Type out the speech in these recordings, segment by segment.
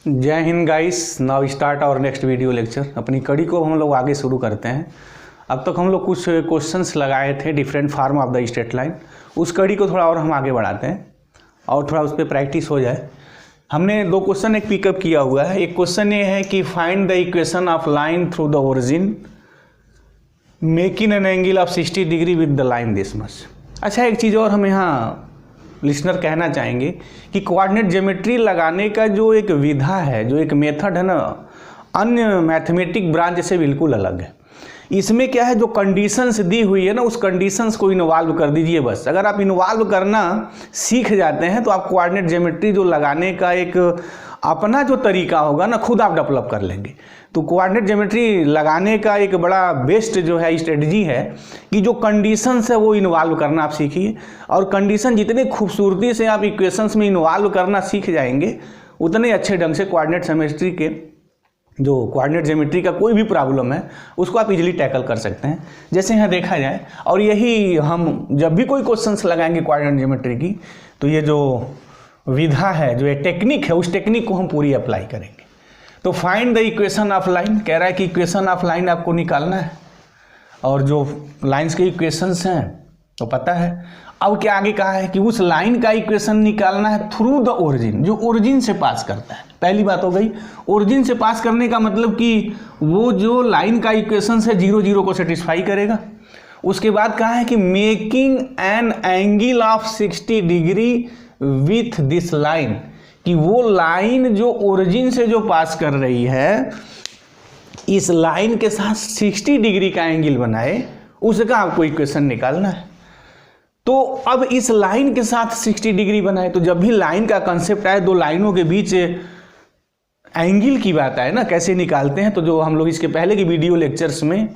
जय Hind guys. Now start our next video lecture. अपनी कड़ी को हम लोग आगे शुरू करते हैं। अब तक हम लोग कुछ क्वेश्चंस लगाए थे different form of the straight line. उस कड़ी को थोड़ा और हम आगे बढ़ाते हैं और थोड़ा उस पर प्रैक्टिस हो जाए। हमने दो क्वेश्चन एक पिकअप किया हुआ है। एक क्वेश्चन ये है कि find the equation of line through the origin making an angle of 60 degree with the line this much. अच्छा, एक चीज़ और हम यहाँ लिसनर कहना चाहेंगे कि कोऑर्डिनेट ज्योमेट्री लगाने का जो एक विधा है, जो एक मेथड है ना, अन्य मैथमेटिक ब्रांच से बिल्कुल अलग है। इसमें क्या है, जो कंडीशंस दी हुई है ना, उस कंडीशंस को इन्वॉल्व कर दीजिए बस। अगर आप इन्वॉल्व करना सीख जाते हैं तो आप कोऑर्डिनेट ज्योमेट्री जो लगाने का एक अपना जो तरीका होगा ना, खुद आप डेवलप कर लेंगे। तो कोऑर्डिनेट ज्योमेट्री लगाने का एक बड़ा बेस्ट जो है स्ट्रेटजी है कि जो कंडीशंस है वो इन्वॉल्व करना आप सीखिए। और कंडीशन जितने खूबसूरती से आप इक्वेशंस में इन्वॉल्व करना सीख जाएंगे, उतने अच्छे ढंग से कोऑर्डिनेट ज्योमेट्री का कोई भी प्रॉब्लम है उसको आप इजीली टैकल कर सकते हैं, जैसे यहाँ देखा जाए। और यही हम जब भी कोई क्वेश्चंस लगाएंगे कोऑर्डिनेट ज्योमेट्री की, तो ये जो विधा है, जो ये टेक्निक है, उस टेक्निक को हम पूरी अप्लाई करेंगे। तो find the equation of line कह रहा है कि इक्वेशन ऑफ लाइन आपको निकालना है, और जो लाइंस के इक्वेशंस हैं तो पता है। अब क्या आगे कहा है कि उस लाइन का इक्वेशन निकालना है थ्रू द ओरिजिन, जो ओरिजिन से पास करता है। पहली बात हो गई, ओरिजिन से पास करने का मतलब कि वो जो लाइन का इक्वेशन है 0 0 को सेटिस्फाई करेगा। उसके बाद कहा है कि making an angle of 60 degree with this line, कि वो लाइन जो ओरिजिन से जो पास कर रही है, इस लाइन के साथ 60 डिग्री का एंगल बनाए, उसका आपको इक्वेशन निकालना है। तो अब इस लाइन के साथ 60 डिग्री बनाए, तो जब भी लाइन का कंसेप्ट आए, दो लाइनों के बीच एंगल की बात आए ना, कैसे निकालते हैं, तो जो हम लोग इसके पहले की वीडियो लेक्चर्स में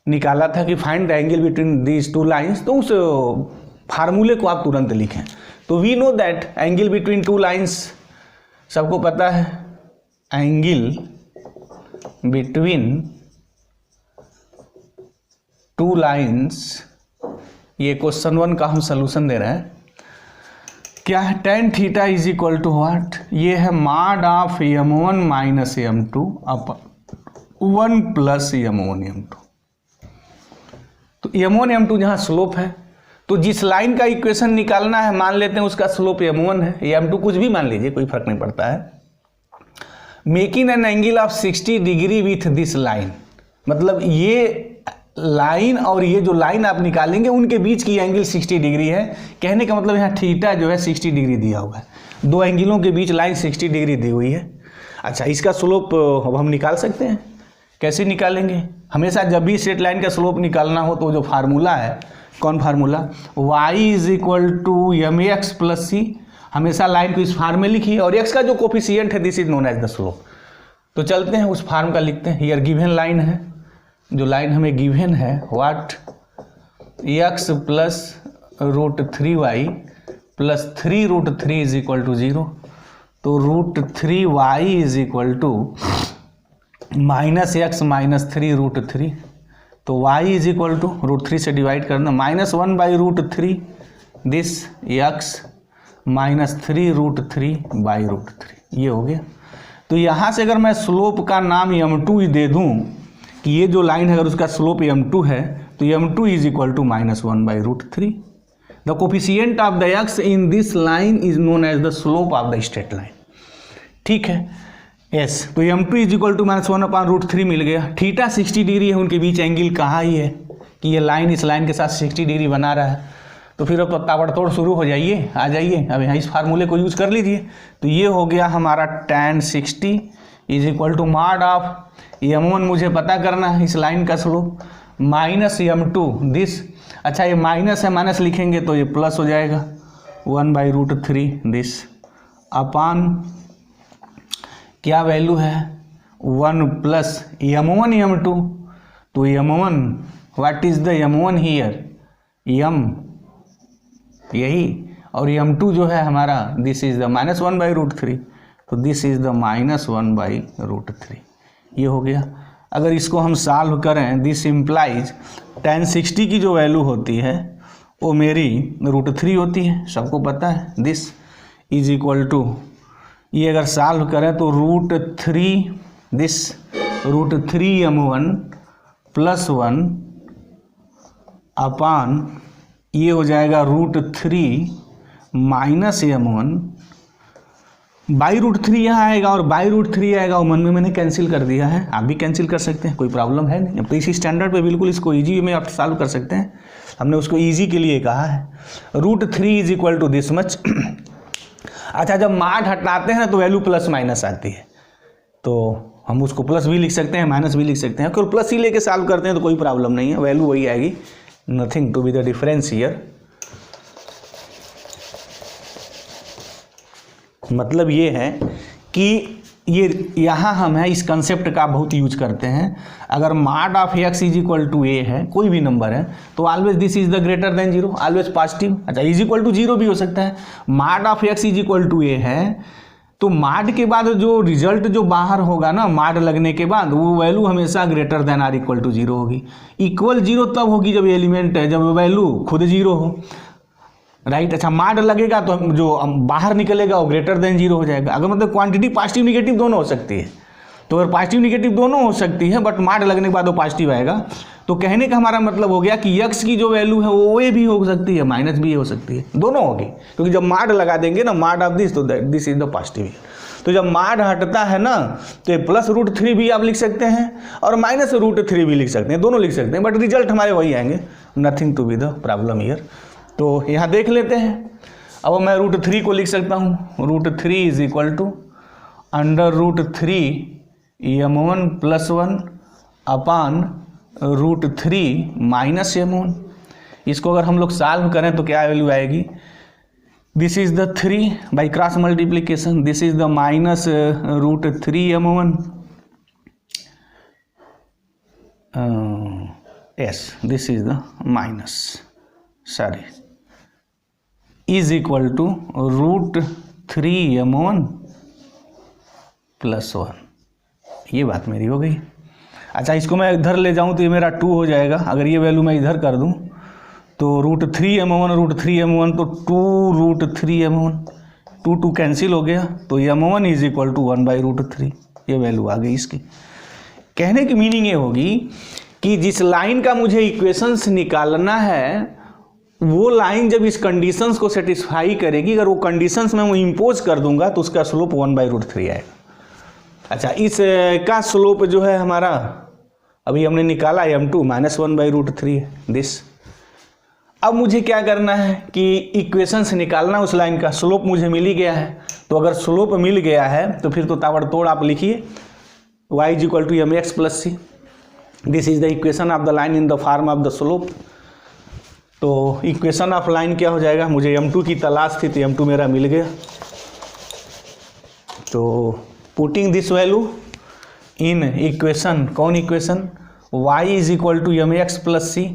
निकाला था कि find the angle between these two lines, तो उस फार्मूले को आप तुरंत लिखें। तो we know that angle between two lines सबको पता है। एंगल बिटवीन टू लाइन्स, ये क्वेश्चन 1 का हम सोल्यूशन दे रहे हैं। क्या है, tan theta is equal to what, ये है mod of m1 minus m2 upon 1 plus m1 m2। तो m1 m2 जहाँ स्लोप है, तो जिस लाइन का इक्वेशन निकालना है, मान लेते हैं उसका स्लोप m1 है, m2 कुछ भी मान लीजिए, कोई फर्क नहीं पड़ता है। Making an angle of 60 degree with this line, मतलब ये लाइन और ये जो लाइन आप निकालेंगे उनके बीच की एंगल 60 डिग्री है। कहने का मतलब यहाँ थीटा जो है 60 डिग्री दिया हुआ है, दो एंगलों के बीच लाइन 60 डिग्री दी हुई है। अच्छा, इसका स्लोप अब हम निकाल सकते हैं। कैसे निकालेंगे? हमेशा जब भी स्ट्रेट लाइन का स्लोप निकालना हो तो जो फार्मूला है, कौन formula, y is equal to mx plus C. हमेशा लाइन को इस फार्म में लिखिए, और x का जो कोफिशिएंट है this is known as the slope. तो चलते हैं उस फार्म का लिखते हैं। हियर गिवन लाइन है, जो लाइन हमें गिवन है, what, x plus √3y plus 3√3 is equal to 0। तो √3y is equal to -x minus 3√3। तो y इज इक्वल टू √3 से डिवाइड करना, -1/√3 दिस x माइनस 3√3/√3, ये हो गया। तो यहाँ से अगर मैं स्लोप का नाम m2 दे दूँ कि ये जो लाइन है अगर उसका स्लोप m2 है, तो m2 is equal to -1/√3। The coefficient of the x in this line is known as the slope of the straight line. ठीक है, यस। तो m2 इज इक्वल टू -1/√3 मिल गया। थीटा 60 डिग्री है, उनके बीच एंगल कहाँ ही है कि ये लाइन इस लाइन के साथ 60 डिग्री बना रहा है। तो फिर अब तो ताबड़तोड़ शुरू हो जाइए, आ जाइए, अब यहाँ इस फार्मूले को यूज कर लीजिए। तो ये हो गया हमारा tan 60 is equal to mod of m1 मुझे पता करना है, इस लाइन का स्लोप, माइनस m2 दिस। अच्छा, ये माइनस है, माइनस लिखेंगे तो ये प्लस हो जाएगा, 1/√3 दिस अपान क्या वैल्यू है, 1 प्लस m1 m2। तो m1, what is the m1 here, m यही, और m2 जो है हमारा दिस इज द -1/√3। तो दिस इज द -1/√3, ये हो गया। अगर इसको हम सॉल्व करें, दिस इम्प्लाइज tan 60 की जो वैल्यू होती है वो मेरी √3 होती है, सबको पता है। दिस इज इक्वल टू ये अगर सॉल्व करें तो √3 दिस √3m1 + 1 अपान ये हो जाएगा √3 - m1 बाई √3 यहाँ आएगा और बाई √3 आएगा और मन में मैंने कैंसिल कर दिया है। आप भी कैंसिल कर सकते हैं, कोई प्रॉब्लम है नहीं। अब तो इसी स्टैंडर्ड पे बिल्कुल इसको इजी में आप सॉल्व कर सकते हैं। हमने उसको इजी के लिए कहा है। √3 = दिस मच। अच्छा, जब माड हटाते हैं ना तो वैल्यू प्लस माइनस आती है, तो हम उसको प्लस भी लिख सकते हैं, माइनस भी लिख सकते हैं। अगर प्लस ही लेके सॉल्व करते हैं तो कोई प्रॉब्लम नहीं है, वैल्यू वही आएगी, nothing to be the difference here. मतलब ये है कि ये यहाँ हम है इस कंसेप्ट का बहुत यूज करते हैं। अगर माड ऑफ x = a है, कोई भी नंबर है, तो always this is the greater than 0, always positive. अच्छा, =0 भी हो सकता है। माड ऑफ x = a है तो माड के बाद जो रिजल्ट जो बाहर होगा ना, माड लगने के बाद वो वैल्यू हमेशा ग्रेटर देन आर = 0 होगी। इक्वल 0 तब होगी जब एलिमेंट है, जब वैल्यू खुद 0 हो, राइट। अच्छा, माड लगेगा तो जो बाहर निकलेगा वो ग्रेटर देन 0 हो जाएगा। अगर मतलब क्वांटिटी पॉजिटिव निगेटिव दोनों हो सकती है, तो अगर पॉजिटिव निगेटिव दोनों हो सकती है बट माड लगने के बाद वो पॉजिटिव आएगा, तो कहने का हमारा मतलब हो गया कि x की जो वैल्यू है वो a भी हो सकती है, माइनस भी हो सकती है, दोनों होगी। क्योंकि जब माड लगा देंगे ना, माड ऑफ दिस, तो दिस इज द पॉजिटिव। तो जब माड हटता है ना तो प्लस √3 भी आप लिख सकते हैं और माइनस √3 भी लिख सकते हैं, दोनों लिख सकते हैं, बट रिजल्ट हमारे वही आएंगे, nothing to be the problem here. तो यहाँ देख लेते हैं। अब मैं √3 को लिख सकता हूँ, √3 = √3 m1 + 1 अपान √3 - m1। इसको अगर हम लोग सॉल्व करें तो क्या वैल्यू आएगी? This is the 3 by cross multiplication, this is the minus √3 m1, yes, this is the minus, sorry, is equal to √3 m1 + 1। ये बात मेरी हो गई। अच्छा, इसको मैं इधर ले जाऊं तो ये मेरा 2 हो जाएगा। अगर ये वैल्यू मैं इधर कर दूं तो √3 m1 √3 m1 तो 2√3 m1, 2 कैंसिल हो गया, तो m1 = 1/√3। ये वैल्यू आ गई इसकी। कहने की मीनिंग ये होगी कि जिस लाइन का मुझे इक्वेशंस निकालना है वो लाइन जब इस कंडीशंस को सेटिस्फाई करेगी, अगर वो कंडीशंस में वो इम्पोज कर दूंगा तो उसका स्लोप 1/√3 आएगा। अच्छा, इस का स्लोप जो है हमारा अभी हमने निकाला m2 -1/√3 है दिस। अब मुझे क्या करना है कि इक्वेशंस निकालना, उस लाइन का स्लोप मुझे मिल ही गया है। तो अगर स्लोप मिल गया है तो फिर तो ताबड़तोड़ आप लिखिए y = mx + c। This is the equation of the line in the form of the slope. तो इक्वेशन ऑफ लाइन क्या हो जाएगा? मुझे m2 की तलाश थी तो m2 मेरा मिल गया। तो putting this value in equation, कौन इक्वेशन? y = mx + c।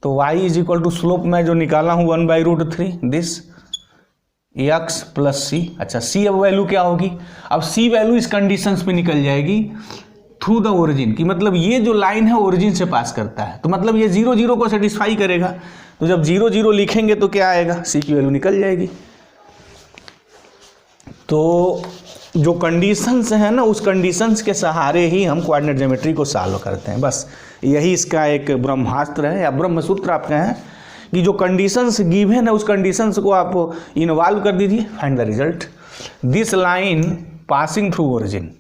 तो y = स्लोप में जो निकाला हूँ 1/√3 दिस x + c। अच्छा, c अब वैल्यू क्या होगी? अब c वैल्यू इस कंडीशंस पे निकल जाएगी थ्रू द ओरिजिन की, मतलब ये जो लाइन है ओरिजिन से पास करता है, तो मतलब ये 0 0 को सेटिस्फाई करेगा। तो जब 0 0 लिखेंगे तो क्या आएगा? c की वैल्यू निकल जाएगी। तो जो कंडीशंस हैं ना, उस कंडीशंस के सहारे ही हम कोऑर्डिनेट ज्योमेट्री को सॉल्व करते हैं। बस यही इसका एक ब्रह्मास्त्र है या ब्रह्मसूत्र आप कहें कि जो कंडीशंस गिवन है उस कंडीशंस को आप इन्वॉल्व कर दीजिए, find the result. This line passing through origin,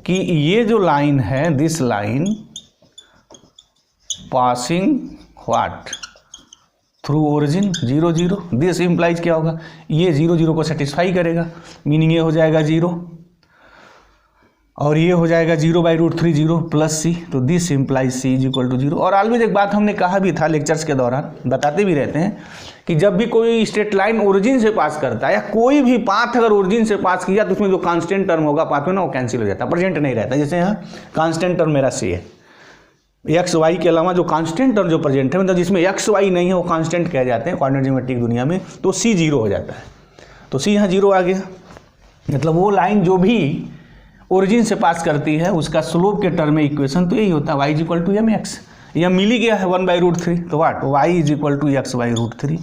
कि ये जो लाइन है, this line passing what through origin 0 0, this implies क्या होगा? ये 0 0 को सेटिस्फाई करेगा, मीनिंग ये हो जाएगा 0 और ये हो जाएगा 0/√3 0 + c। तो दिस इम्प्लाइज c = 0। और ऑलवेज एक बात हमने कहा भी था लेक्चर्स के दौरान, बताते भी रहते हैं कि जब भी कोई स्ट्रेट लाइन ओरिजिन से पास करता है या कोई भी पाथ अगर ओरिजिन से पास किया तो उसमें जो कांस्टेंट टर्म होगा पाथ में ना, वो कैंसिल हो जाता है, प्रेजेंट नहीं रहता। जैसे यहाँ कांस्टेंट टर्म मेरा c है, एक्स वाई के अलावा जो कांस्टेंट टर्म जो प्रेजेंट है, मतलब जिसमें एक्स वाई नहीं है वो कांस्टेंट कहे जाते हैं कोऑर्डिनेट ज्योमेट्री की दुनिया में, तो c 0 हो जाता है। तो c यहाँ 0 आ गया, मतलब वो लाइन जो भी ओरिजिन से पास करती है उसका स्लोप के टर्म में इक्वेशन तो यही होता है y = mx। यह मिल ही गया है 1/√3, तो व्हाट y = x/√3।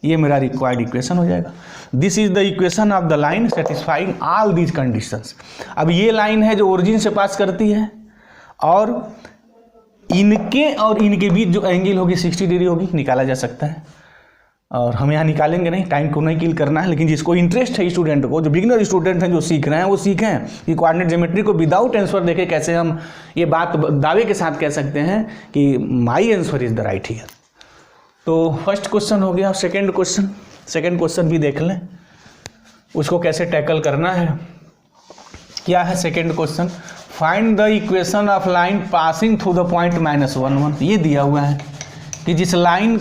ये मेरा रिक्वायर्ड इक्वेशन हो जाएगा। This is the equation of the line satisfying all these conditions. अब ये लाइन है जो ओरिजिन से पास करती है और इनके और इनके बीच जो एंगल होगी 60 डिग्री होगी, निकाला जा सकता है। और हम यहाँ निकालेंगे नहीं, टाइम को नहीं किल करना है, लेकिन जिसको इंटरेस्ट है स्टूडेंट को, जो बिगिनर स्टूडेंट हैं जो सीख रहे हैं वो सीखें कि कोऑर्डिनेट ज्योमेट्री को विदाउट आंसर देखे कैसे हम ये बात दावे के साथ कह सकते हैं कि my answer is the right here. तो फर्स्ट क्वेश्चन हो गया। सेकेंड क्वेश्चन भी देख लें, उसको कैसे टैकल करना है। क्या है second question? Find the equation of line passing through the point -1 1। ये दिया हुआ है कि जिस लाइन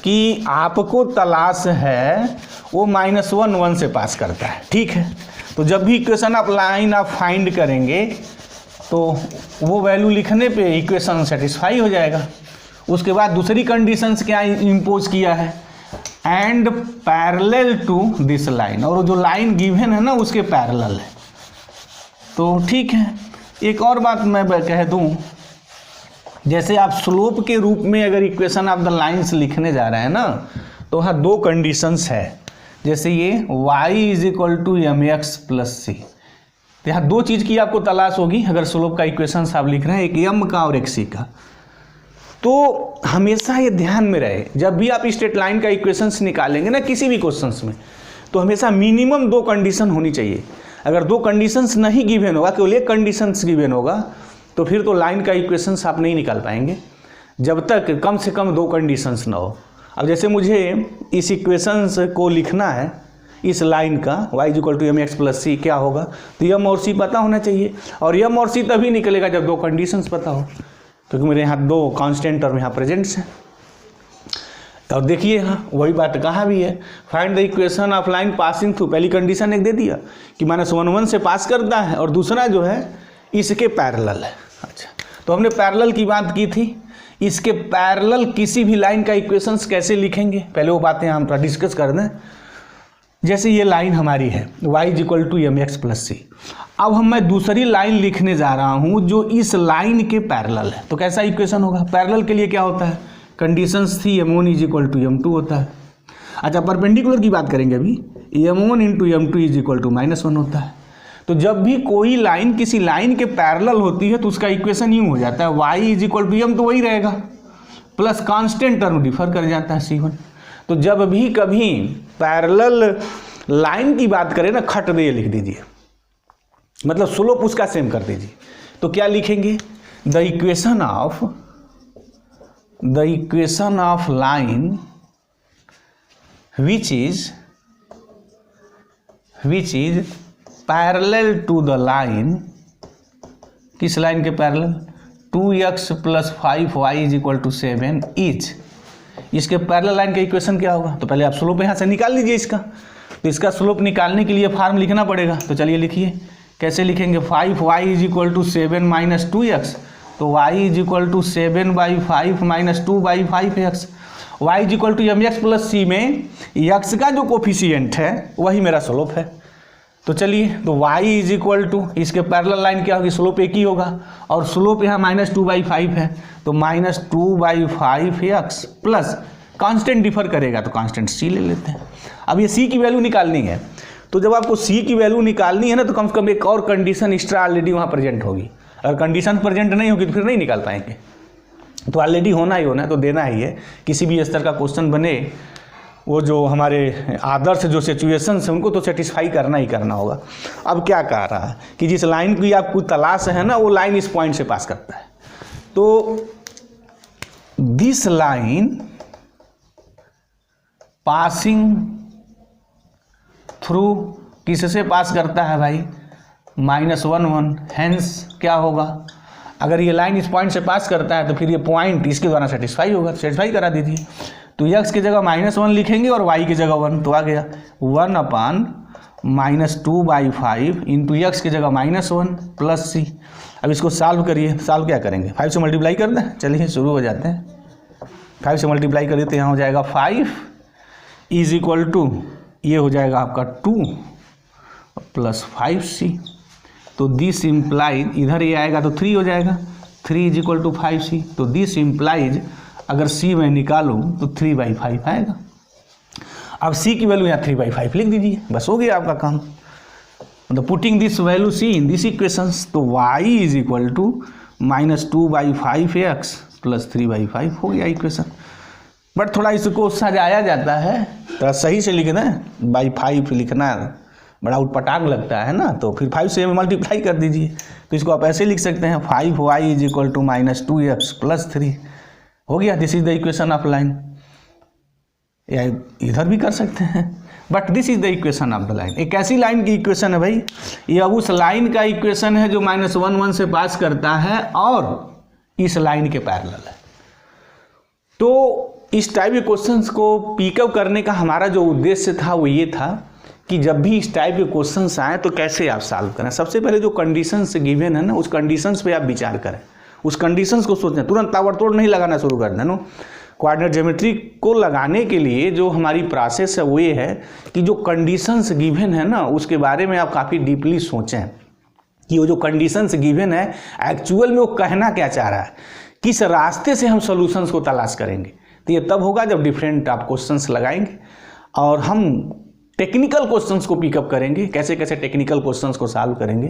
की आपको तलाश है वो -1 1 से पास करता है, ठीक है। तो जब भी इक्वेशन ऑफ लाइन आप फाइंड करेंगे तो वो वैल्यू लिखने पे इक्वेशन सेटिस्फाई हो जाएगा। उसके बाद दूसरी कंडीशंस क्या इम्पोज किया है, and parallel to this line, और जो लाइन गिवन है ना उसके पैरेलल है। तो ठीक है, एक और बात मैं कह दूं, जैसे आप स्लोप के रूप में अगर इक्वेशन ऑफ द लाइंस लिखने जा रहे हैं ना, तो वहाँ दो कंडीशंस है। जैसे ये y = mx + c, तो यहाँ दो चीज़ की आपको तलाश होगी अगर स्लोप का इक्वेशन आप लिख रहे हैं, एक m का और एक c का। तो हमेशा ये ध्यान में रहे, जब भी आप स्ट्रेट लाइन का इक्वेशंस निकालेंगे ना किसी भी क्वेश्चंस में, तो हमेशा मिनिमम दो कंडीशन होनी चाहिए। अगर दो कंडीशंस नहीं गिवन होगा, केवल एक कंडीशंस गिवन होगा, तो फिर तो लाइन का इक्वेशंस आप नहीं निकाल पाएंगे जब तक कम से कम दो कंडीशंस ना हो। अब जैसे मुझे इस इक्वेशंस को लिखना है, इस लाइन का y = mx + c क्या होगा, तो m और c पता होना चाहिए, और m और c तभी निकलेगा जब दो कंडीशंस पता हो, क्योंकि मेरे यहाँ दो कांस्टेंट टर्म यहाँ प्रेजेंट्स हैं। और देखिए यहाँ वही बात कहा भी है, find the equation of line passing through. पहली कंडीशन एक दे दिया कि -1 1 से पास करता है, और दूसरा जो है इसके पैरेलल है। अच्छा, तो हमने पैरेलल की बात की थी, इसके पैरेलल किसी भी लाइन का इक्वेशंस कैसे लिखेंगे, पहले वो बातें हम थोड़ा डिस्कस कर दें। जैसे ये लाइन हमारी है y = mx + c। अब मैं दूसरी लाइन लिखने जा रहा हूँ जो इस लाइन के पैरेलल है, तो कैसा इक्वेशन होगा? पैरेलल के लिए क्या होता है, कंडीशंस थी m1 = m2 होता है। अच्छा, परपेंडिकुलर की बात करेंगे अभी, m1 × m2 = -1 होता है। तो जब भी कोई लाइन किसी लाइन के पैरेलल होती है तो उसका इक्वेशन यूँ हो जाता है, y = m तो वही रहेगा, प्लस कांस्टेंट टर्म डिफर कर जाता है c1। तो जब भी कभी पैरेलल लाइन की बात करें ना, खट दे लिख दीजिए, मतलब स्लोप उसका सेम कर दीजिए। तो क्या लिखेंगे, the equation of line which is parallel to the line, किस लाइन के पैरेलल, 2x + 5y = 7 इज। इसके पैरेलल लाइन का इक्वेशन क्या होगा, तो पहले आप स्लोप यहाँ से निकाल लीजिए इसका। तो इसका स्लोप निकालने के लिए फार्म लिखना पड़ेगा, तो चलिए लिखिए, कैसे लिखेंगे, 5y = 7 - 2x, तो y = 7/5 - 2/5x। y = mx + c में x का जो कोफिशिएंट है वही मेरा स्लोप है। तो चलिए, तो y = इसके पैरेलल लाइन क्या होगी, स्लोप एक ही होगा, और स्लोप यहाँ -2/5 है, तो -2/5x प्लस कांस्टेंट डिफर करेगा तो कांस्टेंट c ले लेते हैं। अब ये c की वैल्यू निकालनी है, तो जब आपको c की वैल्यू निकालनी है ना, तो कम से कम एक और कंडीशन एक्स्ट्रा ऑलरेडी वहाँ प्रेजेंट होगी। अगर कंडीशन प्रेजेंट नहीं होगी तो फिर नहीं निकाल पाएंगे। तो ऑलरेडी होना ही होना है, तो देना ही है। किसी भी स्तर का क्वेश्चन बने, वो जो हमारे आदर्श जो सिचुएशंस हैं उनको तो सेटिस्फाई करना ही करना होगा। अब क्या कह रहा है कि जिस लाइन की आपको तलाश है ना, वो लाइन इस पॉइंट से पास करता है। तो दिस लाइन पासिंग थ्रू किससे पास करता है भाई, -1 1। हेंस क्या होगा, अगर ये लाइन इस पॉइंट से पास करता है तो फिर ये पॉइंट इसके द्वारा सेटिस्फाई होगा, सेटिस्फाई करा दीजिए। तो x की जगह -1 लिखेंगे और y की जगह 1, तो आ गया 1/-2/5 इंटू x की जगह -1 प्लस c। अब इसको सॉल्व करिए, सॉल्व क्या करेंगे, 5 से मल्टीप्लाई कर दें। चलिए शुरू हो जाते हैं। 5 से मल्टीप्लाई करिए तो यहाँ हो जाएगा 5 = ये हो जाएगा आपका 2 + 5c। तो दिस इम्प्लाइज, इधर ये आएगा तो 3 हो जाएगा, 3 = 5c। तो दिस इम्प्लाइज अगर c में निकालूँ तो 3/5 आएगा। अब c की वैल्यू यहाँ 3/5 लिख दीजिए, बस हो गया आपका काम। मतलब putting this value c in this equations, तो y is equal to -2/5x plus 3/5 हो गया इक्वेशन। बट थोड़ा इसको सजाया जाता है, तो सही से लिखना है, बाई 5 लिखना बड़ा उटपटांग लगता है ना, तो फिर 5 से मल्टीप्लाई कर दीजिए। तो इसको आप ऐसे लिख सकते हैं 5y is equal to -2x plus 3 हो गया। This is the equation of line, या इधर भी कर सकते हैं, but this is the equation of the line. एक ऐसी लाइन की इक्वेशन है भाई, यह उस लाइन का इक्वेशन है जो -1 से पास करता है और इस लाइन के पैरेलल है। तो इस टाइप के क्वेश्चंस को पिकअप करने का हमारा जो उद्देश्य था वो ये था कि जब भी इस टाइप के क्वेश्चंस आए तो कैसे आप सॉल्व करें। सबसे पहले जो कंडीशंस गिवन है ना, उस कंडीशंस पे आप विचार करें, उस कंडीशंस को सोचें, तुरंत ताबड़तोड़ नहीं लगाना शुरू कर देना। कोऑर्डिनेट ज्योमेट्री को लगाने के लिए जो हमारी प्रोसेस है वो ये है कि जो कंडीशंस गिवन है ना, उसके बारे में आप काफ़ी डीपली सोचें कि वो जो कंडीशंस गिवन है एक्चुअल में वो कहना क्या चाह रहा है, किस रास्ते से हम सॉल्यूशंस को तलाश करेंगे। तो ये तब होगा जब डिफरेंट आप क्वेश्चंस लगाएंगे और हम टेक्निकल क्वेश्चंस को पिकअप करेंगे, कैसे कैसे टेक्निकल क्वेश्चंस को सॉल्व करेंगे।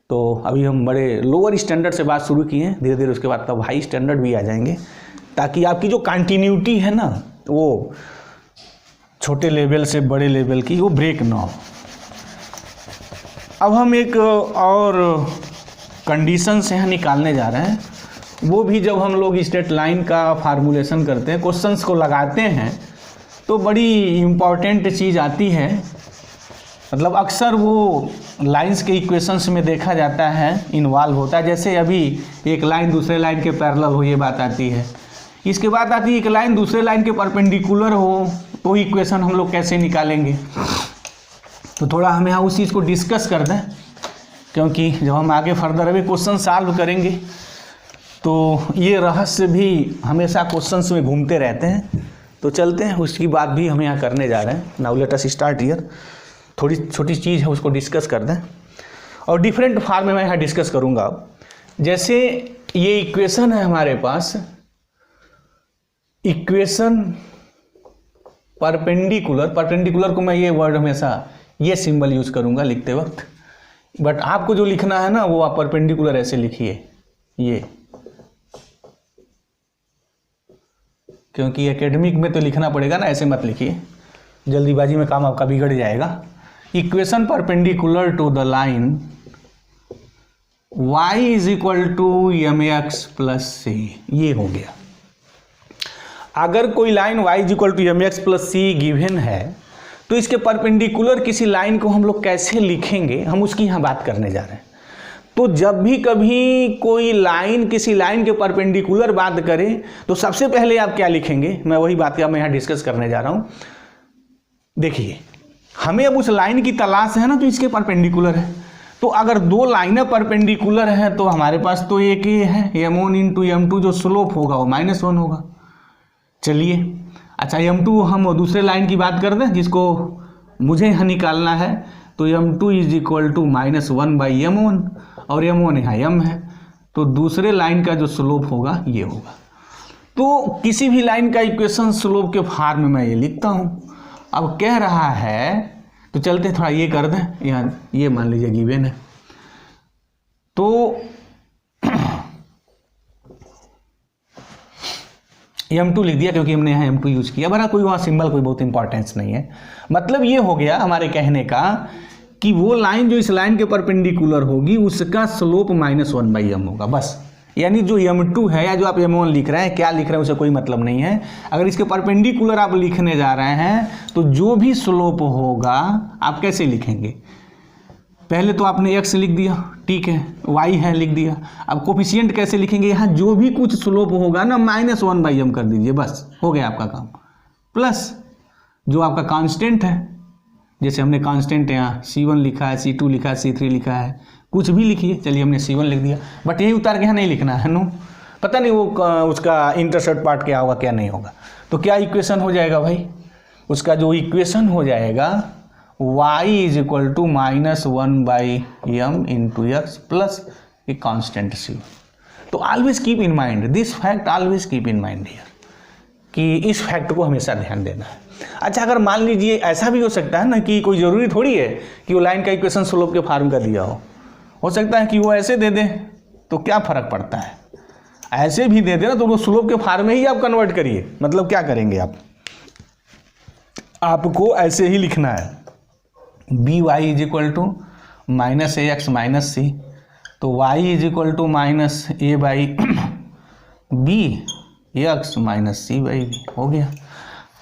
तो अभी हम बड़े लोअर स्टैंडर्ड से बात शुरू किए हैं, धीरे धीरे उसके बाद तब हाई स्टैंडर्ड भी आ जाएंगे, ताकि आपकी जो कंटिन्यूटी है ना वो छोटे लेवल से बड़े लेवल की वो ब्रेक ना हो। अब हम एक और कंडीशंस यहाँ निकालने जा रहे हैं, वो भी जब हम लोग स्ट्रेट लाइन का फार्मूलेशन करते हैं, क्वेश्चंस को लगाते हैं, तो बड़ी इम्पॉर्टेंट चीज़ आती है। मतलब अक्सर वो लाइंस के इक्वेशंस में देखा जाता है, इन्वॉल्व होता है। जैसे अभी एक लाइन दूसरे लाइन के पैरेलल हो, ये बात आती है। इसके बाद आती है एक लाइन दूसरे लाइन के परपेंडिकुलर हो, तो इक्वेशन हम लोग कैसे निकालेंगे। तो थोड़ा हम यहाँ उस चीज़ को डिस्कस कर दें, क्योंकि जब हम आगे फर्दर अभी क्वेश्चन सॉल्व करेंगे तो ये रहस्य भी हमेशा क्वेश्चंस में घूमते रहते हैं। तो चलते हैं, उसकी बात भी हम यहाँ करने जा रहे हैं। Now let us start here. थोड़ी छोटी चीज़ है, उसको डिस्कस कर दें और डिफरेंट फॉर्म में मैं यहाँ डिस्कस करूँगा। जैसे ये इक्वेशन है हमारे पास, इक्वेशन परपेंडिकुलर को मैं ये वर्ड हमेशा ये सिंबल यूज़ करूँगा लिखते वक्त, बट आपको जो लिखना है ना वो आप परपेंडिकुलर ऐसे लिखिए, ये, क्योंकि एकेडमिक में तो लिखना पड़ेगा ना, ऐसे मत लिखिए, जल्दीबाजी में काम आपका बिगड़ जाएगा। Equation perpendicular to the line y is equal to mx plus c, ये हो गया। अगर कोई line y is equal to mx plus c given है तो इसके परपेंडिकुलर किसी लाइन को हम लोग कैसे लिखेंगे, हम उसकी यहाँ बात करने जा रहे हैं। तो जब भी कभी कोई लाइन किसी लाइन के परपेंडिकुलर बात करे तो सबसे पहले आप क्या लिखेंगे, मैं वही बात मैं यहाँ डिस्कस करने जा रहा हूँ। देखिए, हमें अब उस लाइन की तलाश है ना, तो इसके परपेंडिकुलर है। तो अगर दो लाइनें परपेंडिकुलर हैं तो हमारे पास तो एक ये है m1 इंटू m2, जो स्लोप होगा वो -1 होगा। चलिए, अच्छा m2 हम दूसरे लाइन की बात कर दें जिसको मुझे यहाँ निकालना है। तो m2 is equal to -1/m1 और m1 यहाँ m है, तो दूसरे लाइन का जो स्लोप होगा ये होगा। तो किसी भी लाइन का इक्वेशन स्लोप के फॉर्म में मैं ये लिखता हूँ। अब कह रहा है, तो चलते थोड़ा ये कर दें, यहाँ ये मान लीजिए गिवन है, तो m2 लिख दिया क्योंकि हमने यहाँ m2 यूज किया। बड़ा कोई वहाँ सिंबल कोई बहुत इंपॉर्टेंस नहीं है। मतलब ये हो गया हमारे कहने का कि वो लाइन जो इस लाइन के परपेंडिकुलर होगी उसका स्लोप -1/m होगा, बस। यानी जो m2 है या जो आप m1 लिख रहे हैं, क्या लिख रहे हैं उसे कोई मतलब नहीं है। अगर इसके परपेंडिकुलर आप लिखने जा रहे हैं तो जो भी स्लोप होगा आप कैसे लिखेंगे, पहले तो आपने x लिख दिया, ठीक है, y है लिख दिया। अब कोफिशिएंट कैसे लिखेंगे, यहाँ जो भी कुछ स्लोप होगा ना -1/m कर दीजिए, बस हो गया आपका काम। प्लस जो आपका कांस्टेंट है, जैसे हमने कांस्टेंट यहाँ C1 लिखा है, C2 लिखा है, C3 लिखा है, कुछ भी लिखिए। चलिए हमने C1 लिख दिया, बट यही उतार के यहाँ नहीं लिखना है, नो, पता नहीं वो उसका इंटरसेप्ट पार्ट क्या होगा क्या नहीं होगा। तो क्या इक्वेशन हो जाएगा भाई, उसका जो इक्वेशन हो जाएगा y is equal to -1/m into x plus a constant C1। तो always keep in mind this fact, always keep in mind here, कि इस फैक्ट को हमेशा ध्यान देना है। अच्छा, अगर मान लीजिए ऐसा भी हो सकता है ना कि कोई ज़रूरी थोड़ी है कि वो लाइन का इक्वेशन स्लोप के फॉर्म का दिया हो सकता है कि वो ऐसे दे दे, तो क्या फ़र्क पड़ता है, ऐसे भी दे दे ना तो वो स्लोप के फॉर्म में ही आप कन्वर्ट करिए। मतलब क्या करेंगे आपको ऐसे ही लिखना है, B Y is equal to minus A X minus C, तो Y is equal to minus A by B X minus C by B, हो गया।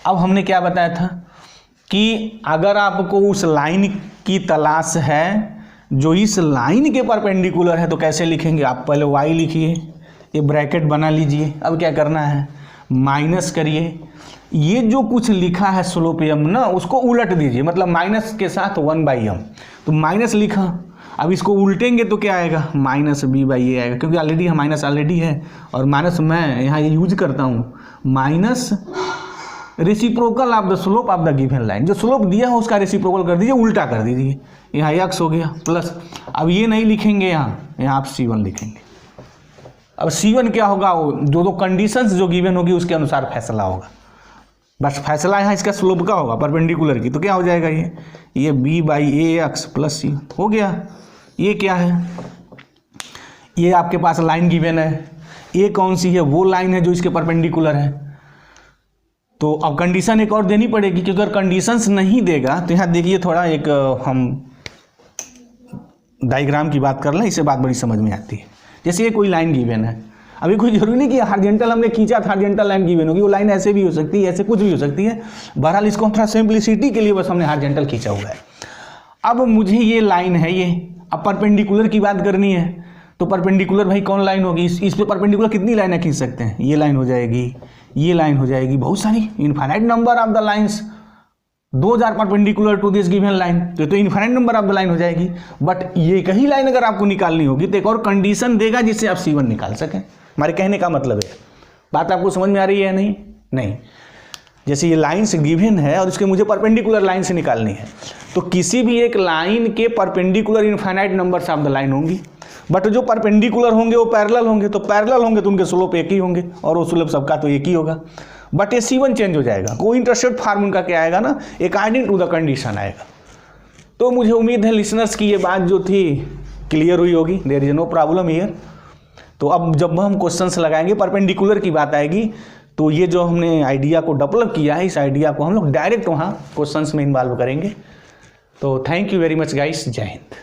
अब हमने क्या बताया था कि अगर आपको उस लाइन की तलाश है जो इस लाइन के परपेंडिकुलर है तो कैसे लिखेंगे, आप पहले वाई लिखिए, ये ब्रैकेट बना लीजिए। अब क्या करना है, माइनस करिए, ये जो कुछ लिखा है स्लोप एम ना उसको उलट दीजिए, मतलब माइनस के साथ 1/m, तो माइनस लिखा, अब इसको उल्टेंगे तो क्या आएगा, माइनस बी बाई ए आएगा, क्योंकि ऑलरेडी माइनस ऑलरेडी है, और माइनस मैं यहाँ ये यूज करता हूँ, minus reciprocal of the slope of the given line, जो स्लोप दिया है उसका रेसिप्रोकल कर दीजिए, उल्टा कर दीजिए, यहाँ एक्स हो गया प्लस, अब ये नहीं लिखेंगे यहाँ आप C1 लिखेंगे। अब C1 क्या होगा, वो जो कंडीशंस जो गिवन होगी उसके अनुसार फैसला होगा, बस फैसला यहाँ इसका स्लोप का होगा परपेंडिकुलर की, तो क्या हो जाएगा ये b by A x plus C हो गया। ये क्या है, ये आपके पास लाइन गिवन है, ये कौन सी है, वो लाइन है जो इसके परपेंडिकुलर है, तो अब कंडीशन एक और देनी पड़ेगी, क्योंकि अगर कंडीशंस नहीं देगा तो यहाँ देखिए थोड़ा एक हम डायग्राम की बात कर लें, इससे बात बड़ी समझ में आती है। जैसे ये कोई लाइन गिवन है, अभी कोई जरूरी नहीं कि हार्जेंटल हमने खींचा था हार्जेंटल लाइन गिवन होगी, वो लाइन ऐसे भी हो सकती है, ऐसे कुछ भी हो सकती है, बहरहाल इसको हम थोड़ा सिंप्लिसिटी के लिए बस हमने हार्जेंटल खींचा हुआ है। अब मुझे ये लाइन है, ये अब परपेंडिकुलर की बात करनी है, तो परपेंडिकुलर भाई कौन लाइन होगी, इस पे परपेंडिकुलर कितनी लाइनें खींच सकते हैं, ये लाइन हो जाएगी, ये लाइन हो जाएगी, बहुत सारी, infinite number of the lines, 2000 perpendicular to this given line, तो infinite number of the line हो जाएगी। बट ये कहीं लाइन अगर आपको निकालनी होगी तो एक और कंडीशन देगा जिससे आप C1 निकाल सकें। हमारे कहने का मतलब है, बात आपको समझ में आ रही है या नहीं? जैसे ये लाइन्स गिवन है और इसके मुझे परपेंडिकुलर लाइन से निकालनी है, तो किसी भी एक लाइन के perpendicular infinite numbers of the line होंगी, बट जो परपेंडिकुलर होंगे वो पैरेलल होंगे, तो पैरेलल होंगे तो उनके स्लोप एक ही होंगे, और वो स्लोप सबका तो एक ही होगा, बट ये C1 चेंज हो जाएगा, कोई इंटरसेप्ट फॉर्म उनका क्या आएगा ना, अकॉर्डिंग टू द कंडीशन आएगा। तो मुझे उम्मीद है लिसनर्स की ये बात जो थी क्लियर हुई होगी, there is no problem here. तो अब जब हम क्वेश्चंस लगाएंगे परपेंडिकुलर की बात आएगी, तो ये जो हमने आइडिया को डेवलप किया है, इस आइडिया को हम लोग डायरेक्ट वहाँ क्वेश्चंस में इन्वॉल्व करेंगे। तो thank you very much guys, जय हिंद।